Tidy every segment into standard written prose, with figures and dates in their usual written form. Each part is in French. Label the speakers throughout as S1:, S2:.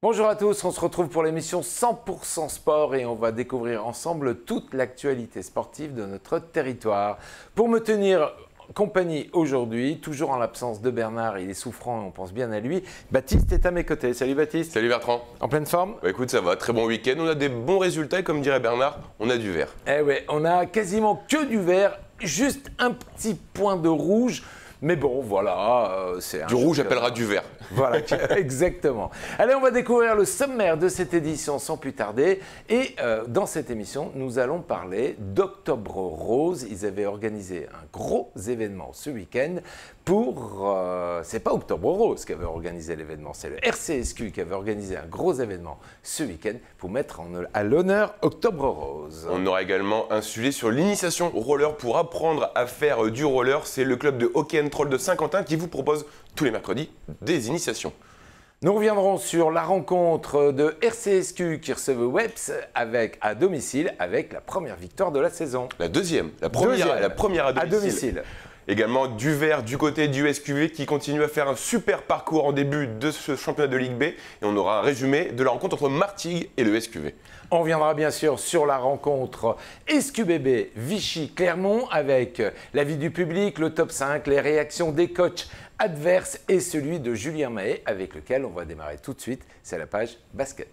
S1: Bonjour à tous, on se retrouve pour l'émission 100% sport et on va découvrir ensemble toute l'actualité sportive de notre territoire. Pour me tenir compagnie aujourd'hui, toujours en l'absence de Bernard, il est souffrant et on pense bien à lui, Baptiste est à mes côtés. Salut Baptiste.
S2: Salut Bertrand.
S1: En pleine forme?
S2: Bah écoute, ça va, très bon week-end, on a des bons résultats et comme dirait Bernard, on a du vert.
S1: Eh ouais, on a quasiment que du vert, juste un petit point de rouge. Mais bon, voilà, c'est
S2: Du rouge appellera du vert.
S1: Voilà, exactement. Allez, on va découvrir le sommaire de cette édition sans plus tarder. Et dans cette émission, nous allons parler d'Octobre Rose. Ils avaient organisé un gros événement ce week-end pour... c'est pas Octobre Rose qui avait organisé l'événement, c'est le RCSQ qui avait organisé un gros événement ce week-end pour mettre à l'honneur Octobre Rose.
S2: On aura également un sujet sur l'initiation au roller pour apprendre à faire du roller. C'est le club de hockey and troll de Saint-Quentin qui vous propose tous les mercredis des initiations.
S1: Nous reviendrons sur la rencontre de RCSQ qui recevait Weps à domicile avec la première victoire de la saison.
S2: La première à domicile. Également du vert du côté du SQV qui continue à faire un super parcours en début de ce championnat de Ligue B. Et on aura un résumé de la rencontre entre Martigues et le SQV.
S1: On reviendra bien sûr sur la rencontre SQBB Vichy-Clermont avec l'avis du public, le top 5, les réactions des coachs adverses et celui de Julien Mahé avec lequel on va démarrer tout de suite. C'est la page basket.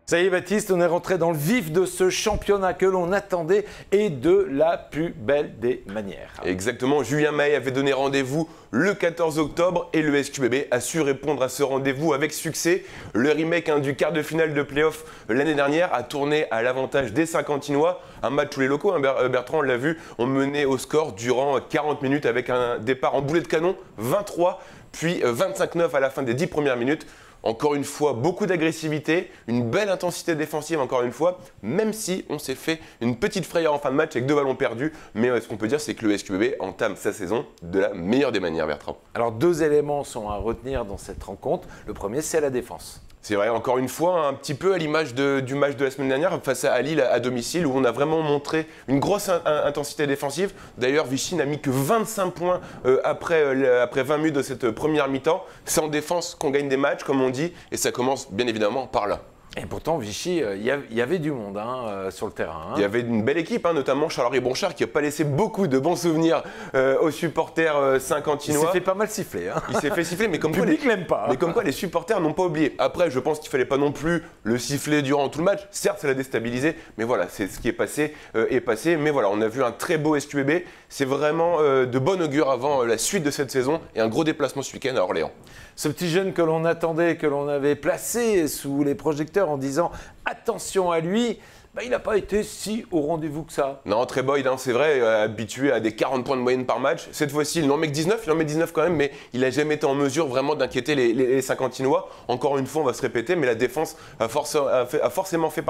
S1: Ça y est Baptiste, on est rentré dans le vif de ce championnat que l'on attendait et de la plus belle des manières.
S2: Exactement, Julien Mahé avait donné rendez-vous le 14 octobre et le SQBB a su répondre à ce rendez-vous avec succès. Le remake du quart de finale de play-off l'année dernière a tourné à l'avantage des Saint-Quentinois. Un match tous les locaux, Bertrand l'a vu, on menait au score durant 40 minutes avec un départ en boulet de canon, 23 puis 25-9 à la fin des 10 premières minutes. Encore une fois, beaucoup d'agressivité, une belle intensité défensive encore une fois, même si on s'est fait une petite frayeur en fin de match avec 2 ballons perdus. Mais ce qu'on peut dire, c'est que le SQBB entame sa saison de la meilleure des manières, Bertrand.
S1: Alors 2 éléments sont à retenir dans cette rencontre. Le premier, c'est la défense.
S2: C'est vrai, encore une fois, un petit peu à l'image du match de la semaine dernière face à Lille à domicile où on a vraiment montré une grosse intensité défensive. D'ailleurs, Vichy n'a mis que 25 points après 20 minutes de cette première mi-temps. C'est en défense qu'on gagne des matchs, comme on dit, et ça commence bien évidemment par là.
S1: Et pourtant, Vichy, il y avait du monde sur le terrain.
S2: Il y avait une belle équipe, notamment Charles-Henri Bonchard, qui n'a pas laissé beaucoup de bons souvenirs aux supporters saint-quentinois.
S1: Il s'est fait pas mal siffler.
S2: Il s'est fait siffler, mais comme
S1: quoi, l'aime pas.
S2: Mais comme quoi les supporters n'ont pas oublié. Après, je pense qu'il ne fallait pas non plus le siffler durant tout le match. Certes, ça l'a déstabilisé, mais voilà, c'est ce qui est passé. Mais voilà, on a vu un très beau SQBB. C'est vraiment de bon augure avant la suite de cette saison et un gros déplacement ce week-end à Orléans.
S1: Ce petit jeune que l'on attendait, que l'on avait placé sous les projecteurs en disant « attention à lui », il n'a pas été si au rendez-vous que ça.
S2: Non, très Boyd, c'est vrai, habitué à des 40 points de moyenne par match. Cette fois-ci, il en met que 19, quand même, mais il n'a jamais été en mesure vraiment d'inquiéter les Saint-Quentinois. Encore une fois, on va se répéter, mais la défense a forcément fait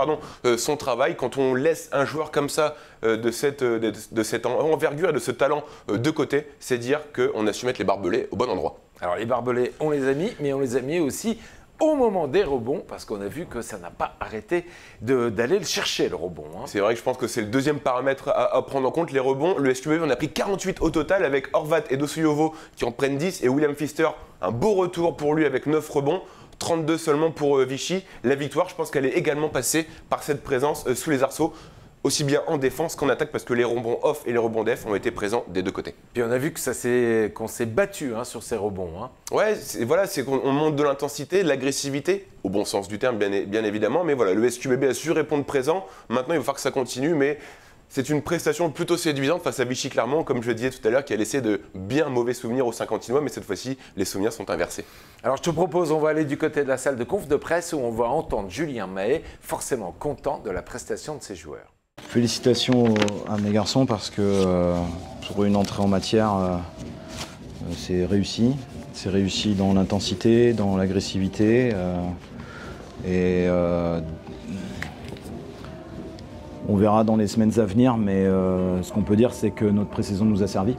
S2: son travail. Quand on laisse un joueur comme ça, de cette envergure et de ce talent de côté, c'est dire qu'on a su mettre les barbelés au bon endroit.
S1: Alors les barbelés, on les a mis, mais on les a mis aussi au moment des rebonds, parce qu'on a vu que ça n'a pas arrêté d'aller le chercher, le rebond.
S2: C'est vrai que je pense que c'est le deuxième paramètre à prendre en compte, les rebonds. Le SQBB en a pris 48 au total, avec Horvat et Dosuyovo qui en prennent 10, et William Pfister, un beau retour pour lui avec 9 rebonds. 32 seulement pour Vichy. La victoire, je pense qu'elle est également passée par cette présence sous les arceaux, aussi bien en défense qu'en attaque, parce que les rebonds off et les rebonds def ont été présents des deux côtés.
S1: Puis on a vu que qu'on s'est battu sur ces rebonds.
S2: Ouais, c'est qu'on monte de l'intensité, de l'agressivité, au bon sens du terme bien évidemment, mais voilà, le SQBB a su répondre présent. Maintenant, il va falloir que ça continue, mais c'est une prestation plutôt séduisante face à Vichy-Clermont, comme je le disais tout à l'heure, qui a laissé de bien mauvais souvenirs aux Saint-Quentinois, mais cette fois-ci, les souvenirs sont inversés.
S1: Alors je te propose, on va aller du côté de la salle de conf de presse où on va entendre Julien Mahé, forcément content de la prestation de ses joueurs.
S3: Félicitations à mes garçons parce que pour une entrée en matière, c'est réussi. C'est réussi dans l'intensité, dans l'agressivité. On verra dans les semaines à venir, mais ce qu'on peut dire, c'est que notre pré-saison nous a servi.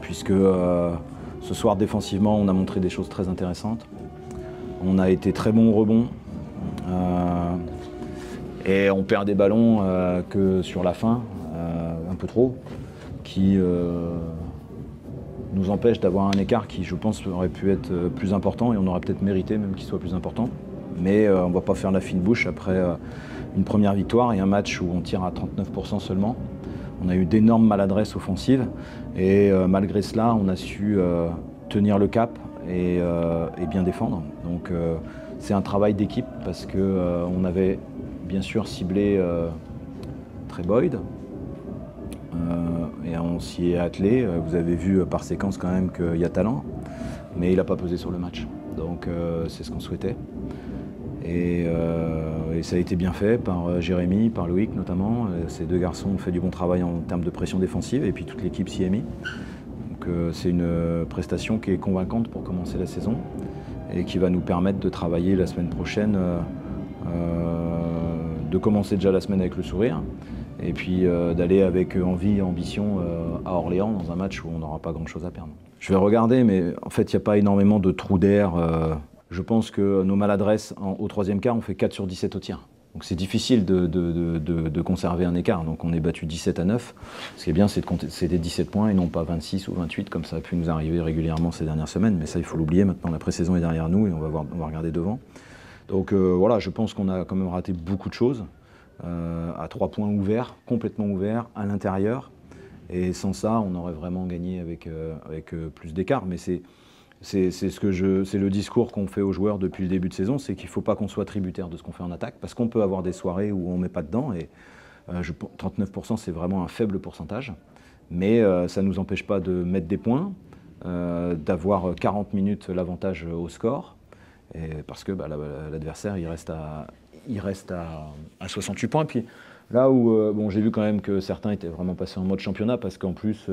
S3: Puisque ce soir, défensivement, on a montré des choses très intéressantes. On a été très bon au rebond. Et on perd des ballons que sur la fin, un peu trop, qui nous empêche d'avoir un écart qui, je pense, aurait pu être plus important et on aurait peut-être mérité même qu'il soit plus important. Mais on ne va pas faire la fine bouche après une première victoire et un match où on tire à 39% seulement. On a eu d'énormes maladresses offensives et malgré cela, on a su tenir le cap et bien défendre. Donc c'est un travail d'équipe parce qu'on avait bien sûr ciblé Trey Boyd. Et on s'y est attelé. Vous avez vu par séquence quand même qu'il y a talent, mais il n'a pas pesé sur le match. Donc c'est ce qu'on souhaitait. Et ça a été bien fait par Jérémy, par Loïc notamment. Ces deux garçons ont fait du bon travail en termes de pression défensive et puis toute l'équipe s'y est mise. Donc c'est une prestation qui est convaincante pour commencer la saison et qui va nous permettre de travailler la semaine prochaine, de commencer déjà la semaine avec le sourire. Et puis d'aller avec envie et ambition à Orléans dans un match où on n'aura pas grand-chose à perdre. Je vais regarder, mais en fait, il n'y a pas énormément de trous d'air. Je pense que nos maladresses au troisième quart, on fait 4 sur 17 au tir. Donc c'est difficile de conserver un écart. Donc on est battu 17-9. Ce qui est bien, c'est des 17 points et non pas 26 ou 28 comme ça a pu nous arriver régulièrement ces dernières semaines. Mais ça, il faut l'oublier. Maintenant, la pré-saison est derrière nous et on va regarder devant. Donc voilà, je pense qu'on a quand même raté beaucoup de choses. À 3 points ouverts, complètement ouverts, à l'intérieur. Et sans ça, on aurait vraiment gagné avec plus d'écart. Mais c'est le discours qu'on fait aux joueurs depuis le début de saison, c'est qu'il ne faut pas qu'on soit tributaire de ce qu'on fait en attaque, parce qu'on peut avoir des soirées où on ne met pas dedans. Et 39%, c'est vraiment un faible pourcentage. Mais ça ne nous empêche pas de mettre des points, d'avoir 40 minutes l'avantage au score. Et parce que l'adversaire, il reste à 68 points. Puis là où bon, j'ai vu quand même que certains étaient vraiment passés en mode championnat parce qu'en plus,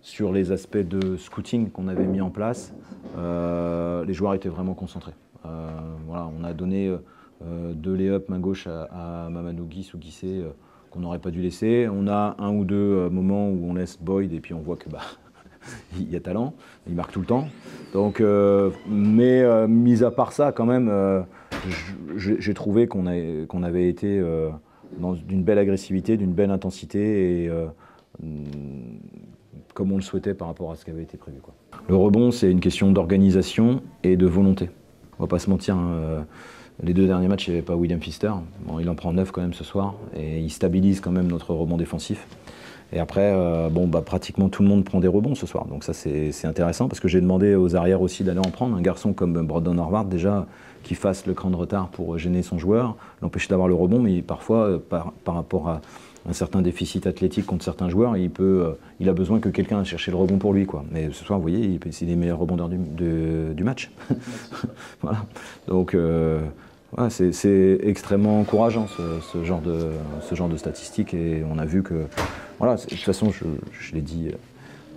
S3: sur les aspects de scouting qu'on avait mis en place, les joueurs étaient vraiment concentrés. Voilà, on a donné 2 lay-up main gauche à Mamadou Guisse ou Guissé qu'on n'aurait pas dû laisser. On a 1 ou 2 moments où on laisse Boyd et puis on voit que il y a talent, il marque tout le temps. Donc, mais mis à part ça, quand même, j'ai trouvé qu'on avait été d'une belle agressivité, d'une belle intensité et comme on le souhaitait par rapport à ce qui avait été prévu, quoi. Le rebond, c'est une question d'organisation et de volonté. On va pas se mentir, hein, les 2 derniers matchs, il n'y avait pas William Pfister. Bon, il en prend 9 quand même ce soir et il stabilise quand même notre rebond défensif. Et après, pratiquement tout le monde prend des rebonds ce soir. Donc ça, c'est intéressant parce que j'ai demandé aux arrières aussi d'aller en prendre. Un garçon comme Brandon Horvath, déjà, qui fasse le cran de retard pour gêner son joueur, l'empêcher d'avoir le rebond, mais parfois, par rapport à un certain déficit athlétique contre certains joueurs, il a besoin que quelqu'un aille chercher le rebond pour lui, quoi. Mais ce soir, vous voyez, c'est les meilleurs rebondeurs du match. Voilà. Donc, voilà, c'est extrêmement encourageant ce genre de statistiques et on a vu que, voilà, de toute façon je l'ai dit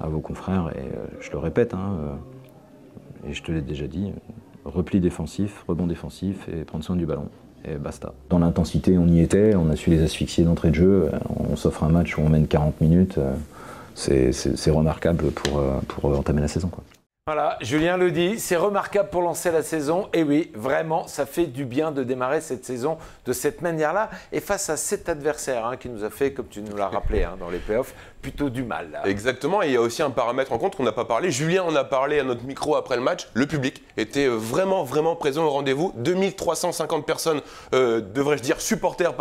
S3: à vos confrères et je le répète, hein, et je te l'ai déjà dit, repli défensif, rebond défensif et prendre soin du ballon et basta. Dans l'intensité on y était, on a su les asphyxier d'entrée de jeu, on s'offre un match où on mène 40 minutes, c'est remarquable pour entamer la saison, quoi.
S1: Voilà, Julien le dit, c'est remarquable pour lancer la saison. Et oui, vraiment, ça fait du bien de démarrer cette saison de cette manière-là. Et face à cet adversaire qui nous a fait, comme tu nous l'as rappelé dans les playoffs, plutôt du mal. Là.
S2: Exactement, et il y a aussi un paramètre en compte qu'on n'a pas parlé. Julien en a parlé à notre micro après le match. Le public était vraiment présent au rendez-vous. 2350 personnes, devrais-je dire supporters,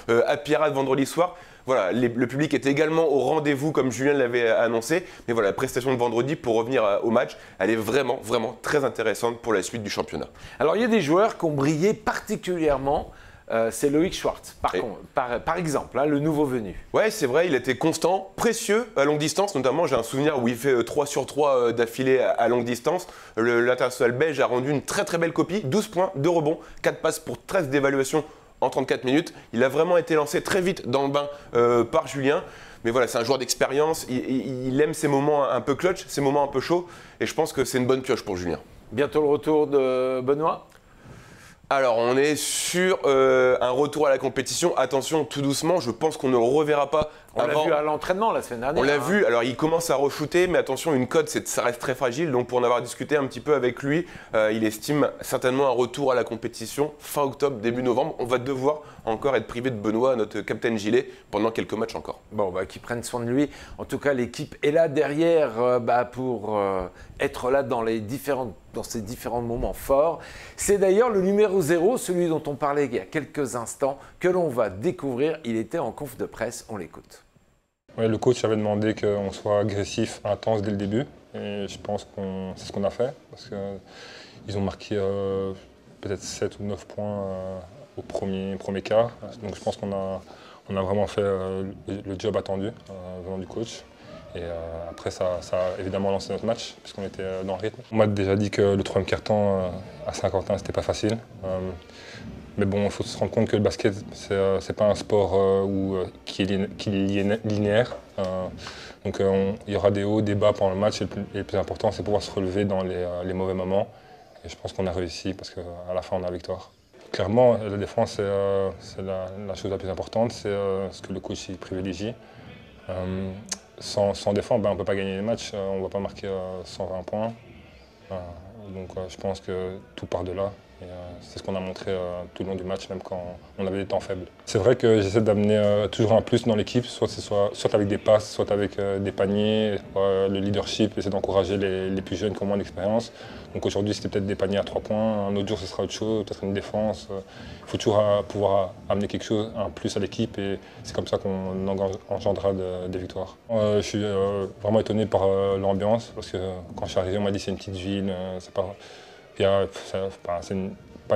S2: à Pierrade vendredi soir. Voilà, le public était également au rendez-vous comme Julien l'avait annoncé. Mais voilà, la prestation de vendredi, pour revenir au match, elle est vraiment très intéressante pour la suite du championnat.
S1: Alors il y a des joueurs qui ont brillé particulièrement. C'est Loïc Schwartz, par exemple, le nouveau venu.
S2: Ouais, c'est vrai, il était constant, précieux à longue distance. Notamment, j'ai un souvenir où il fait 3 sur 3 d'affilée à longue distance. L'international belge a rendu une très belle copie. 12 points, 2 rebonds, 4 passes pour 13 d'évaluation en 34 minutes. Il a vraiment été lancé très vite dans le bain par Julien. Mais voilà, c'est un joueur d'expérience. Il aime ces moments un peu clutch, ces moments un peu chauds. Et je pense que c'est une bonne pioche pour Julien.
S1: Bientôt le retour de Benoît ?
S2: Alors, on est sur un retour à la compétition. Attention, tout doucement, je pense qu'on ne le reverra pas.
S1: On l'a vu à l'entraînement la semaine dernière.
S2: On l'a vu, alors il commence à re-shooter, mais attention, une cote, ça reste très fragile. Donc, pour en avoir discuté un petit peu avec lui, il estime certainement un retour à la compétition fin octobre, début novembre. On va devoir encore être privé de Benoît, notre capitaine gilet, pendant quelques matchs encore.
S1: Bon, qu'il prenne soin de lui. En tout cas, l'équipe est là derrière pour être là dans ces différents moments forts. C'est d'ailleurs le numéro 0, celui dont on parlait il y a quelques instants, que l'on va découvrir. Il était en conf de presse, on l'écoute.
S4: Ouais, le coach avait demandé qu'on soit agressif, intense dès le début. Et je pense que c'est ce qu'on a fait. Parce qu'ils ont marqué peut-être 7 ou 9 points au premier quart. Donc je pense qu'on a vraiment fait le job attendu venant du coach. Et après, ça a évidemment lancé notre match, puisqu'on était dans le rythme. On m'a déjà dit que le troisième quart-temps à Saint-Quentin, c'était pas facile. Mais bon, il faut se rendre compte que le basket, c'est pas un sport qui est linéaire. Donc il y aura des hauts, des bas pendant le match. Et le plus important, c'est pouvoir se relever dans les mauvais moments. Et je pense qu'on a réussi, parce qu'à la fin, on a la victoire. Clairement, la défense, c'est la chose la plus importante. C'est ce que le coach privilégie. Sans défendre, on ne peut pas gagner les matchs, on ne va pas marquer 120 points. Donc je pense que tout part de là. C'est ce qu'on a montré tout le long du match, même quand on avait des temps faibles. C'est vrai que j'essaie d'amener toujours un plus dans l'équipe, soit avec des passes, soit avec des paniers, le leadership, essayer d'encourager les plus jeunes qui ont moins d'expérience. Donc aujourd'hui, c'était peut-être des paniers à 3 points, un autre jour, ce sera autre chose, peut-être une défense. Il faut toujours pouvoir amener quelque chose, un plus à l'équipe, et c'est comme ça qu'on engendrera des victoires. Je suis vraiment étonné par l'ambiance, parce que quand je suis arrivé, on m'a dit c'est une petite ville, c'est pas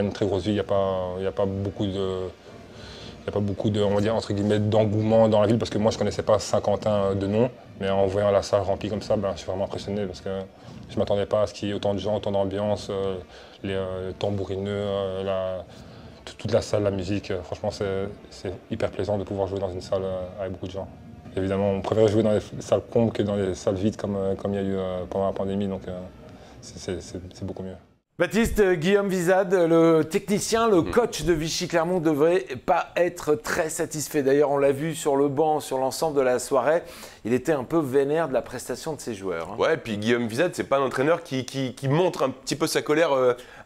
S4: une très grosse ville, il n'y a pas beaucoup de, on va dire, entre guillemets, d'engouement dans la ville, parce que moi je ne connaissais pas Saint-Quentin de nom, mais en voyant la salle remplie comme ça, je suis vraiment impressionné, parce que je ne m'attendais pas à ce qu'il y ait autant de gens, autant d'ambiance, les tambourineux, toute la salle, la musique. Franchement, c'est hyper plaisant de pouvoir jouer dans une salle avec beaucoup de gens. Évidemment, on préfère jouer dans les salles combles que dans les salles vides comme il y a eu pendant la pandémie, donc c'est beaucoup mieux.
S1: Baptiste, Guillaume Vizade, le technicien, le coach de Vichy Clermont, ne devrait pas être très satisfait. D'ailleurs, on l'a vu sur le banc, sur l'ensemble de la soirée, il était un peu vénère de la prestation de ses joueurs.
S2: Ouais, et puis Guillaume Vizade, c'est pas un entraîneur qui montre un petit peu sa colère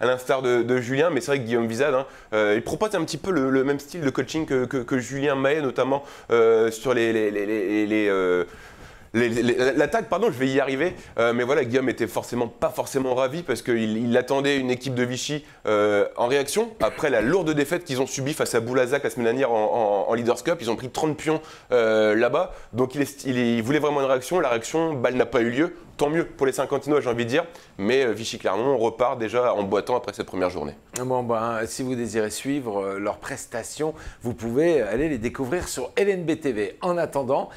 S2: à l'instar de Julien, mais c'est vrai que Guillaume Vizade, il propose un petit peu le même style de coaching que Julien Mahé, notamment sur l'attaque, pardon, je vais y arriver. Mais voilà, Guillaume était pas forcément ravi, parce qu'il attendait une équipe de Vichy en réaction après la lourde défaite qu'ils ont subie face à Boulazac la semaine dernière en Leaders Cup. Ils ont pris 30 pions là-bas. Donc il voulait vraiment une réaction. La réaction, balle n'a pas eu lieu. Tant mieux pour les Saint-Quentinois, j'ai envie de dire. Mais Vichy Clermont repart déjà en boitant après cette première journée.
S1: Bon, si vous désirez suivre leurs prestations, vous pouvez aller les découvrir sur LNB TV. En attendant,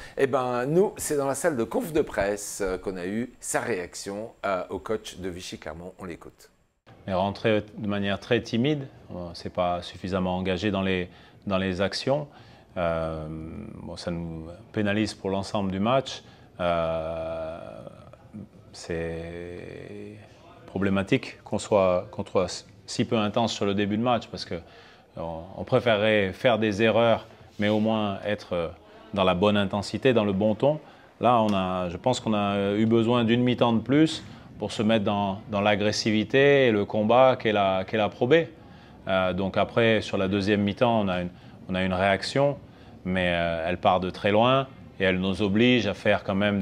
S1: nous, c'est dans la salle de conf de presse qu'on a eu sa réaction au coach de Vichy Clermont. On l'écoute.
S5: Il est rentré de manière très timide. C'est pas suffisamment engagé dans les actions. Ça nous pénalise pour l'ensemble du match. C'est problématique qu'on soit si peu intense sur le début de match, parce qu'on préférerait faire des erreurs, mais au moins être dans la bonne intensité, dans le bon ton. Là, je pense qu'on a eu besoin d'une mi-temps de plus pour se mettre dans l'agressivité et le combat qu'est la Pro B. Donc après, sur la deuxième mi-temps, on a une réaction, mais elle part de très loin et elle nous oblige à faire quand même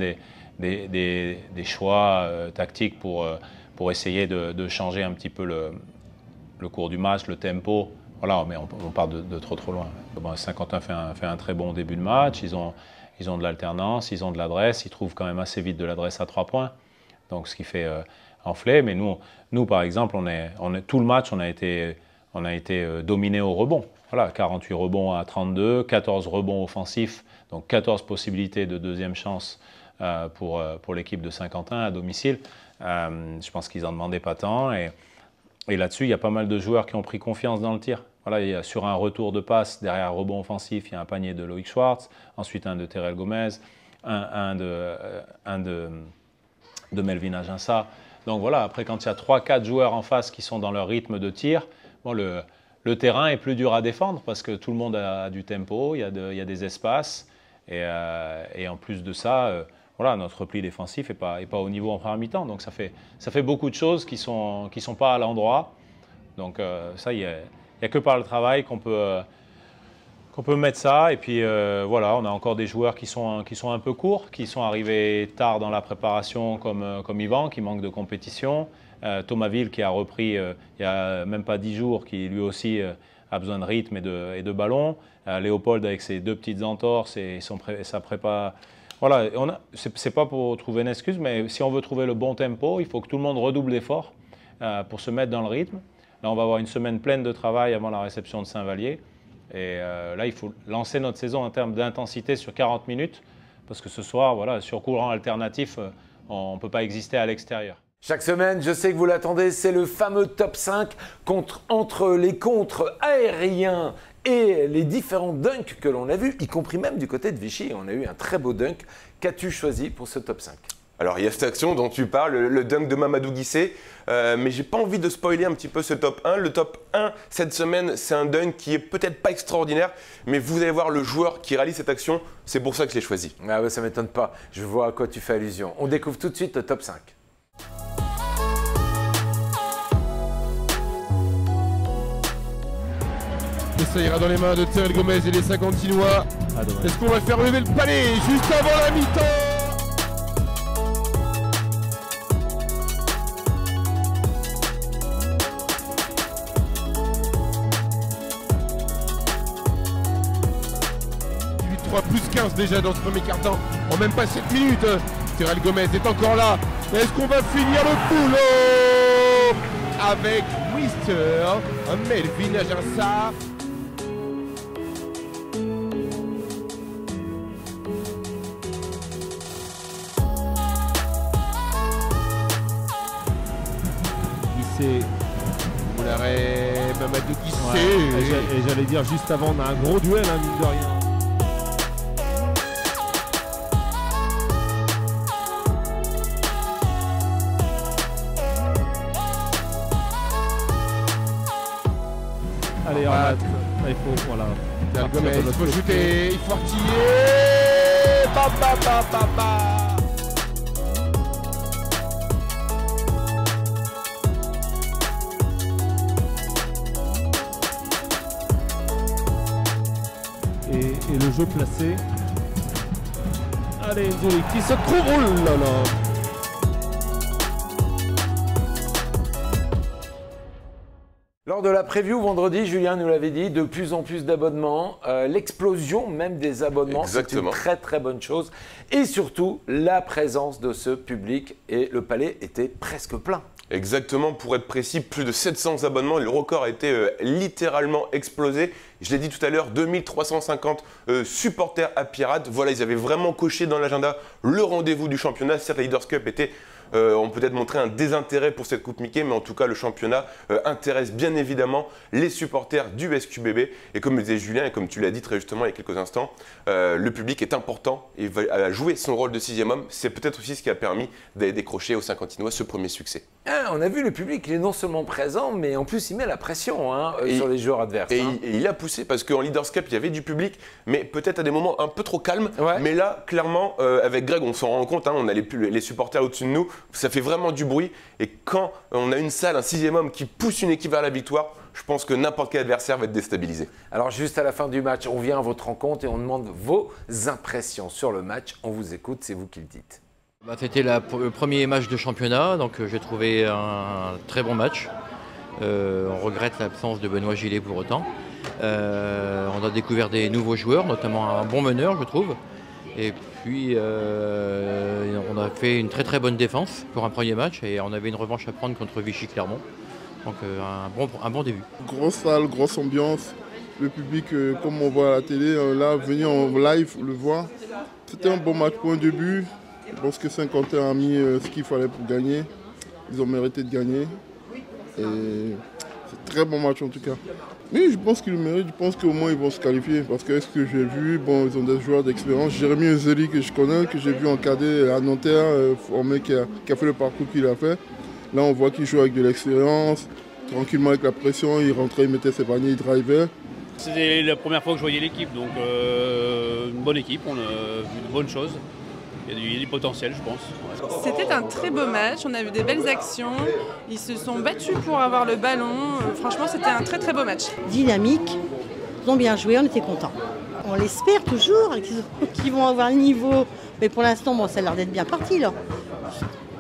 S5: des choix tactiques pour essayer de changer un petit peu le cours du match, le tempo. Voilà, mais on part de trop loin. Saint-Quentin fait un très bon début de match. Ils ont de l'alternance, ils ont de l'adresse. Ils trouvent quand même assez vite de l'adresse à 3 points. Donc ce qui fait enfler. Mais nous par exemple, tout le match, on a été dominé au rebond. Voilà, 48 rebonds à 32, 14 rebonds offensifs, donc 14 possibilités de deuxième chance pour l'équipe de Saint-Quentin à domicile. Je pense qu'ils n'en demandaient pas tant. Et là-dessus, il y a pas mal de joueurs qui ont pris confiance dans le tir. Voilà, sur un retour de passe, derrière un rebond offensif, il y a un panier de Loïc Schwartz, ensuite un de Terrell Gomez, un de Melvin Aginsa. Donc voilà, après quand il y a 3-4 joueurs en face qui sont dans leur rythme de tir, le terrain est plus dur à défendre parce que tout le monde a du tempo, il y a des espaces. Et en plus de ça, voilà, notre repli défensif n'est pas au niveau en première mi-temps. Donc ça fait beaucoup de choses qui sont pas à l'endroit. Donc ça, il n'y a que par le travail qu'on peut mettre ça. Et puis voilà, on a encore des joueurs qui sont un peu courts, qui sont arrivés tard dans la préparation comme Yvan, qui manque de compétition. Thomas Ville qui a repris il n'y a même pas 10 jours, qui lui aussi a besoin de rythme et de ballon. Léopold avec ses 2 petites entorses et sa prépa. Voilà, c'est pas pour trouver une excuse, mais si on veut trouver le bon tempo, il faut que tout le monde redouble d'efforts pour se mettre dans le rythme. Là, on va avoir une semaine pleine de travail avant la réception de Saint-Vallier. Et là, il faut lancer notre saison en termes d'intensité sur 40 minutes, parce que ce soir, voilà, sur courant alternatif, on ne peut pas exister à l'extérieur.
S1: Chaque semaine, je sais que vous l'attendez, c'est le fameux top 5 entre les contres aériens et les différents dunks que l'on a vus, y compris même du côté de Vichy. On a eu un très beau dunk. Qu'as-tu choisi pour ce top 5 ?
S2: Alors il y a cette action dont tu parles, le dunk de Mamadou Guissé, mais j'ai pas envie de spoiler un petit peu ce top 1. Le top 1 cette semaine, c'est un dunk qui est peut-être pas extraordinaire, mais vous allez voir le joueur qui réalise cette action, c'est pour ça que je l'ai choisi.
S1: Ah ouais, ça m'étonne pas, je vois à quoi tu fais allusion. On découvre tout de suite le top 5.
S6: Et ça ira dans les mains de Terrell Gomez et les Saguntinois. Est-ce qu'on va faire lever le palais juste avant la mi-temps? Plus 15 déjà dans ce premier quart-temps, en même pas 7 minutes. Terrell Gomez est encore là. Est-ce qu'on va finir le boulot avec Mr. Melvin Aginsa? Guissé, pour l'arrêt, Mamadou Guissé.
S7: Ouais, et j'allais dire juste avant, on a un gros duel, hein, mine de rien. Allez, il faut, voilà.
S6: Gomez, il faut shooter, il faut artiller. Ba, ba, ba, ba, ba.
S7: Et le jeu placé. Allez, Ndoye qui se trouve. Oh là là.
S1: Lors de la preview vendredi, Julien nous l'avait dit, de plus en plus d'abonnements, l'explosion même des abonnements, c'est une très très bonne chose. Et surtout, la présence de ce public et le palais était presque plein.
S2: Exactement, pour être précis, plus de 700 abonnements, le record a été littéralement explosé. Je l'ai dit tout à l'heure, 2350 supporters à Pirates. Voilà, ils avaient vraiment coché dans l'agenda le rendez-vous du championnat. Certes, la Leaders Cup était... on peut peut-être montrer un désintérêt pour cette Coupe Mickey, mais en tout cas, le championnat intéresse bien évidemment les supporters du SQBB. Et comme le disait Julien, et comme tu l'as dit très justement il y a quelques instants, le public est important et va jouer son rôle de 6e homme. C'est peut-être aussi ce qui a permis d'aller décrocher aux Saguntinois ce premier succès.
S1: Ah, on a vu le public, il est non seulement présent, mais en plus il met la pression sur les joueurs adverses.
S2: Et il a poussé parce qu'en Leaders Cup, il y avait du public, mais peut-être à des moments un peu trop calmes. Ouais. Mais là, clairement, avec Greg, on s'en rend compte, on a les supporters au-dessus de nous. Ça fait vraiment du bruit et quand on a une salle, un 6e homme qui pousse une équipe vers la victoire, je pense que n'importe quel adversaire va être déstabilisé.
S1: Alors juste à la fin du match, on vient à votre rencontre et on demande vos impressions sur le match. On vous écoute, c'est vous qui le dites.
S8: C'était le premier match de championnat, donc j'ai trouvé un très bon match. On regrette l'absence de Benoît Gillet pour autant. On a découvert des nouveaux joueurs, notamment un bon meneur, je trouve. Et puis, on a fait une très très bonne défense pour un premier match et on avait une revanche à prendre contre Vichy-Clermont. Donc un bon début.
S9: Grosse salle, grosse ambiance. Le public, comme on voit à la télé, là, venir en live, le voir. C'était un bon match pour un début. Je pense que Saint-Quentin a mis ce qu'il fallait pour gagner. Ils ont mérité de gagner. Et c'est un très bon match en tout cas. Oui, je pense qu'ils le méritent. Je pense qu'au moins ils vont se qualifier. Parce que ce que j'ai vu, bon, ils ont des joueurs d'expérience. Jérémy Ezeli que je connais, que j'ai vu en cadet à Nanterre, formé qui a fait le parcours qu'il a fait. Là, on voit qu'il joue avec de l'expérience, tranquillement avec la pression, il rentrait, il mettait ses paniers, il drivait.
S10: C'était la première fois que je voyais l'équipe, donc une bonne équipe, on a vu de bonnes choses. Il y a du potentiel, je pense. Ouais.
S11: C'était un très beau match, on a vu des belles actions. Ils se sont battus pour avoir le ballon. Franchement, c'était un très très beau match.
S12: Dynamique, ils ont bien joué, on était contents. On l'espère toujours qu'ils vont avoir le niveau. Mais pour l'instant, bon, ça a l'air d'être bien parti là.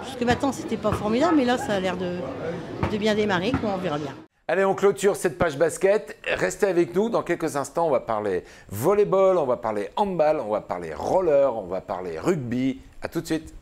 S12: Jusque maintenant, c'était pas formidable, mais là, ça a l'air de bien démarrer. On verra bien.
S1: Allez, on clôture cette page basket. Restez avec nous. Dans quelques instants, on va parler volleyball, on va parler handball, on va parler roller, on va parler rugby. À tout de suite.